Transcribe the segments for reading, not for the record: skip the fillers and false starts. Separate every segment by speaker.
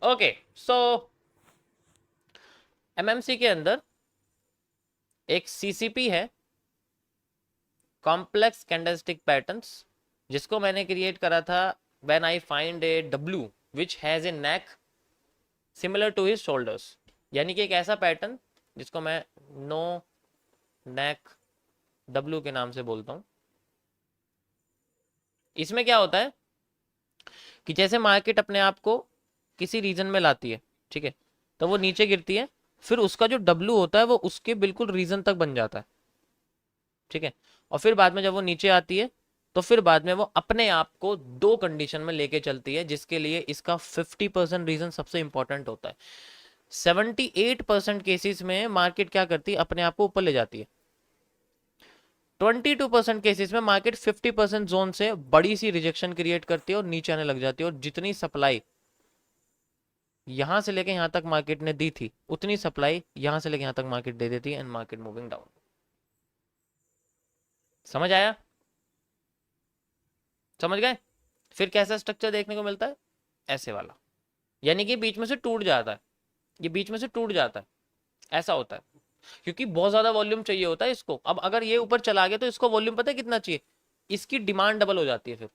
Speaker 1: Okay, सो MMC के अंदर एक सीसीपी है, कॉम्प्लेक्स कैंडलस्टिक पैटर्न्स, जिसको मैंने क्रिएट करा था when I find a W which has a neck similar to his shoulders. यानी कि एक ऐसा पैटर्न जिसको मैं नो नेक डब्ल्यू के नाम से बोलता हूं। इसमें क्या होता है कि जैसे मार्केट अपने आप को किसी रीजन में लाती है, ठीक है, तो वो नीचे गिरती है, फिर उसका जो डब्ल्यू होता है वो उसके बिल्कुल रीजन तक बन जाता है, ठीक है। और फिर बाद में जब वो नीचे आती है तो फिर बाद में वो अपने आप को दो कंडीशन में लेके चलती है, जिसके लिए इसका 50% रीजन सबसे इंपॉर्टेंट होता है। 78% केसेस में मार्केट क्या करती है, अपने आप को ऊपर ले जाती है। 22% केसेस में मार्केट 50% जोन से बड़ी सी रिजेक्शन क्रिएट करती है और नीचे आने लग जाती है, और जितनी सप्लाई यहां से लेके यहां तक मार्केट ने दी थी उतनी सप्लाई यहां से लेके यहां तक मार्केट दे देती है, एंड मार्केट मूविंग डाउन। समझ आया? समझ गए? फिर कैसा स्ट्रक्चर देखने को मिलता है, ऐसे वाला, यानी कि बीच में से टूट जाता है, ये बीच में से टूट जाता है, ऐसा होता है, क्योंकि बहुत ज्यादा वॉल्यूम चाहिए होता है इसको। अब अगर ये ऊपर चला गया तो इसको वॉल्यूम पता है कितना चाहिए, इसकी डिमांड डबल हो जाती है। फिर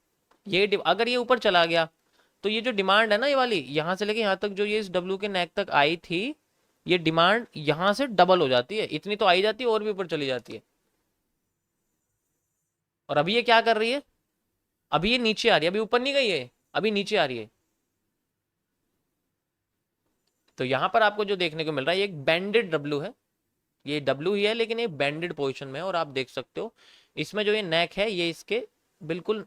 Speaker 1: ये अगर ये ऊपर चला गया तो ये जो डिमांड है ना, ये वाली यहां से लेके यहां तक जो ये इस डब्ल्यू के नेक तक आई थी, ये डिमांड यहां से डबल हो जाती है, इतनी तो आई जाती है और भी ऊपर चली जाती है। और अभी ये क्या कर रही है, अभी ये नीचे आ रही है, अभी ऊपर नहीं गई है, अभी नीचे आ रही है। तो यहां पर आपको जो देखने को मिल रहा है, ये एक बैंडेड डब्ल्यू है, ये डब्ल्यू ही है लेकिन ये बैंडेड पोजीशन में है, और आप देख सकते हो इसमें जो ये नेक है ये इसके बिल्कुल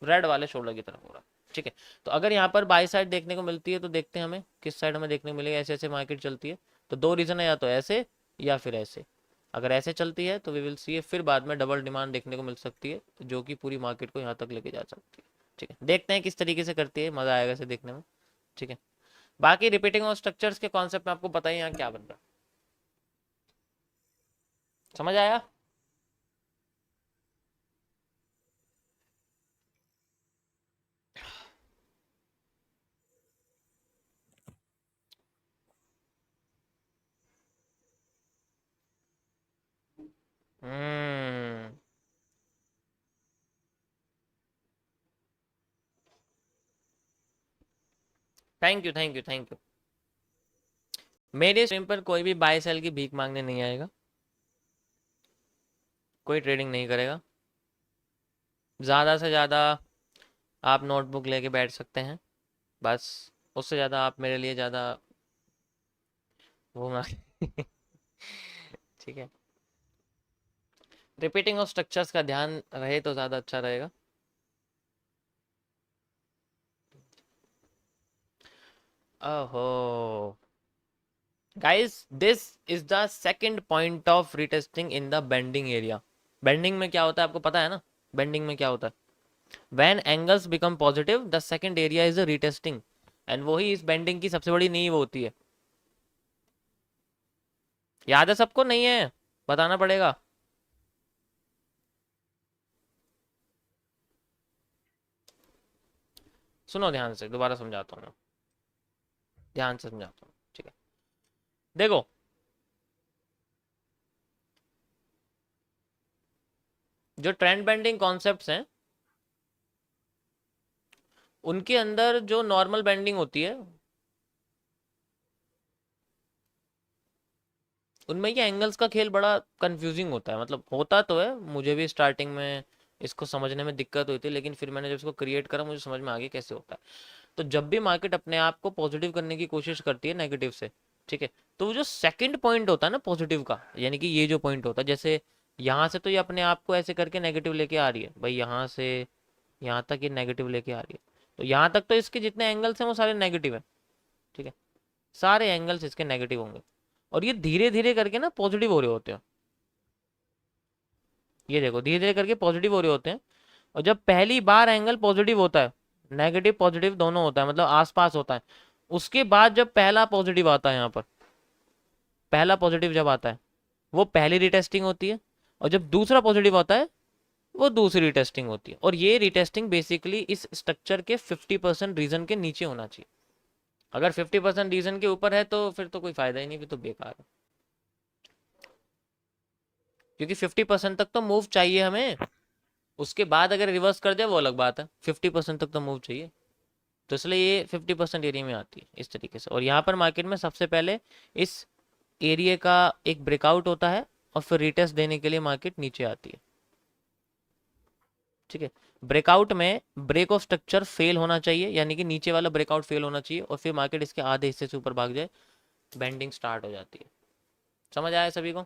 Speaker 1: रेड वाले शोल्डर की तरफ हो रहा है, ठीक है। तो अगर यहाँ पर बाई साइड देखने को मिलती है तो देखते हैं हमें किस साइड हमें देखने को मिलेगा। ऐसे ऐसे मार्केट चलती है तो दो रीजन है, या तो ऐसे या फिर ऐसे। अगर ऐसे चलती है तो वी विल सी है, फिर बाद में डबल डिमांड देखने को मिल सकती है जो कि पूरी मार्केट को यहाँ तक लेके जा सकती है, ठीक है। देखते हैं किस तरीके से करती है, मजा आएगा इसे देखने में, ठीक है। बाकी रिपीटिंग और स्ट्रक्चर्स के कॉन्सेप्ट में आपको पता ही यहाँ क्या बन रहा है। समझ आया? Hmm, thank you thank you thank you. मेरे स्ट्रीम पर कोई भी बाय सेल की भीख मांगने नहीं आएगा, कोई ट्रेडिंग नहीं करेगा। ज़्यादा से ज़्यादा आप नोटबुक लेके बैठ सकते हैं, बस। उससे ज़्यादा आप मेरे लिए ज़्यादा वो ठीक है। रिपीटिंग ऑफ स्ट्रक्चर्स का ध्यान रहे तो ज़्यादा अच्छा रहेगा। ओहो guys, this is the second point of retesting in the bending area. Bending में क्या होता है आपको पता है ना, बेंडिंग में क्या होता है, when angles become positive the second area is a retesting, and वही इस बेंडिंग की सबसे बड़ी नींव होती है। याद है सबको? नहीं है? बताना पड़ेगा। सुनो ध्यान से, दोबारा समझाता हूँ, ध्यान से समझाता हूँ, ठीक है। देखो, जो ट्रेंड बेंडिंग कॉन्सेप्ट्स हैं उनके अंदर जो नॉर्मल बेंडिंग होती है उनमें ये एंगल्स का खेल बड़ा कंफ्यूजिंग होता है। मतलब होता तो है, मुझे भी स्टार्टिंग में इसको समझने में दिक्कत हुई थी, लेकिन फिर मैंने जब इसको क्रिएट करा मुझे समझ में आ गया कैसे होता है। तो जब भी मार्केट अपने आप को पॉजिटिव करने की कोशिश करती है नेगेटिव से, ठीक है, तो वो जो सेकंड पॉइंट होता है ना पॉजिटिव का, यानी कि ये जो पॉइंट होता है, जैसे यहाँ से तो ये अपने आप को ऐसे करके नेगेटिव लेके आ रही है भाई, यहाँ से यहाँ तक ये नेगेटिव लेके आ रही है, तो यहाँ तक तो इसके जितने एंगल्स हैं वो सारे नेगेटिव है, ठीक है, सारे एंगल्स इसके नेगेटिव होंगे। और ये धीरे धीरे करके ना पॉजिटिव हो रहे होते हैं, ये देखो धीरे धीरे करके पॉजिटिव हो रहे होते हैं। और जब पहली बार एंगल पॉजिटिव होता है, नेगेटिव पॉजिटिव दोनों होता है, मतलब आसपास होता है, उसके बाद जब पहला पॉजिटिव आता है, यहाँ पर पहला पॉजिटिव जब आता है वो पहली रिटेस्टिंग होती है, और जब दूसरा पॉजिटिव आता है वो दूसरी रिटेस्टिंग होती है। और ये रिटेस्टिंग बेसिकली इस स्ट्रक्चर के 50% रीजन के नीचे होना चाहिए। अगर 50% रीजन के ऊपर है तो फिर तो कोई फायदा ही नहीं, फिर तो बेकार है, क्योंकि 50% तक तो मूव चाहिए हमें। उसके बाद अगर रिवर्स कर दे वो अलग बात है, 50% तक तो मूव चाहिए। तो इसलिए ये 50% एरिया में आती है इस तरीके से। और यहाँ पर मार्केट में सबसे पहले इस एरिया का एक ब्रेकआउट होता है और फिर रिटेस्ट देने के लिए मार्केट नीचे आती है। ठीक है, ब्रेकआउट में ब्रेक ऑफ स्ट्रक्चर फेल होना चाहिए, यानी कि नीचे वाला ब्रेकआउट फेल होना चाहिए और फिर मार्केट इसके आधे हिस्से से ऊपर भाग जाए, बेंडिंग स्टार्ट हो जाती है। समझ आया सभी को?